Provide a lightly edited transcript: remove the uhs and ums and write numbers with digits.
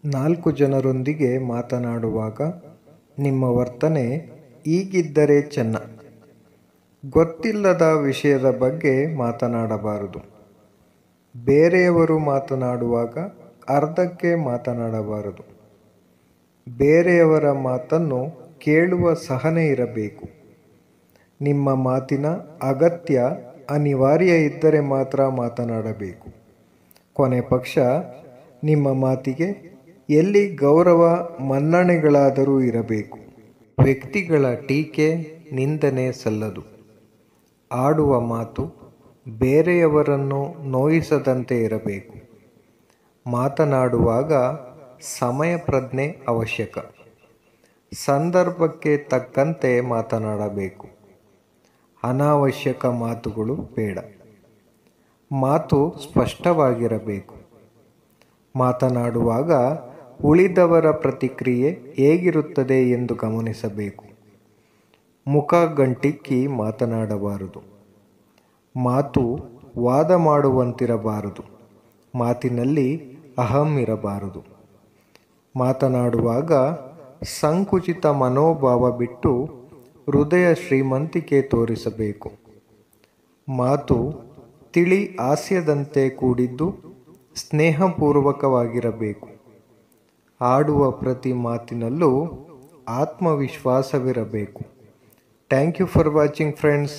4 ಜನರೊಂದಿಗೆ ಮಾತನಾಡುವಾಗ ನಿಮ್ಮ ವರ್ತನೆ ಹೀಗಿದ್ದರೆ ಚೆನ್ನ. ಗೊತ್ತಿಲ್ಲದ ವಿಷಯದ ಬಗ್ಗೆ ಮಾತನಾಡಬಾರದು. ಬೇರೆಯವರು ಮಾತನಾಡುವಾಗ ಅರ್ಧಕ್ಕೆ ಮಾತನಾಡಬಾರದು. ಬೇರೆಯವರ ಮಾತನ್ನು ಕೇಳುವ ಸಹನೆ ಇರಬೇಕು. ನಿಮ್ಮ ಮಾತಿನ ಅಗತ್ಯ ಅನಿವಾರ್ಯ ಇದ್ದರೆ ಮಾತ್ರ ಮಾತನಾಡಬೇಕು. ಕೊನೆ ಪಕ್ಷ ನಿಮ್ಮ ಮಾತಿಗೆ ಎಲ್ಲಿ ಗೌರವ ಮನ್ನಣೆಗಳಾದರೂ ಇರಬೇಕು. ವ್ಯಕ್ತಿಗಳ ಟೀಕೆ ನಿಂದನೆ ಸಲ್ಲದು. ಆಡುವ ಮಾತು ಬೇರೆಯವರನ್ನು ನೋಯಿಸದಂತೆ ಇರಬೇಕು. ಮಾತನಾಡುವಾಗ ಸಮಯ ಪ್ರಜ್ಞೆ ಅವಶ್ಯಕ. ಸಂದರ್ಭಕ್ಕೆ ತಕ್ಕಂತೆ ಮಾತನಾಡಬೇಕು. ಅನಾವಶ್ಯಕ ಮಾತುಗಳು ಬೇಡ. ಮಾತು ಸ್ಪಷ್ಟವಾಗಿರಬೇಕು. ಮಾತನಾಡುವಾಗ ಉಳಿದವರ ಪ್ರತಿಕ್ರಿಯೆ ಹೇಗಿರುತ್ತದೆ ಎಂದು ಗಮನಿಸಬೇಕು. ಮುಖ ಗಂಟಿಕ್ಕಿ ಮಾತನಾಡಬಾರದು. ಮಾತು ವಾದ ಮಾಡುವಂತಿರಬಾರದು. ಮಾತಿನಲ್ಲಿ ಅಹಂ ಇರಬಾರದು. ಮಾತನಾಡುವಾಗ ಸಂಕುಚಿತ ಮನೋಭಾವ ಬಿಟ್ಟು ಹೃದಯ ಶ್ರೀಮಂತಿಕೆ ತೋರಿಸಬೇಕು. ಮಾತು ತಿಳಿ ಹಾಸ್ಯದಂತೆ ಕೂಡಿದ್ದು ಸ್ನೇಹಪೂರ್ವಕವಾಗಿರಬೇಕು. ಆಡುವ ಪ್ರತಿ ಮಾತಿನಲ್ಲೂ ಆತ್ಮವಿಶ್ವಾಸವಿರಬೇಕು. Thank you for watching friends.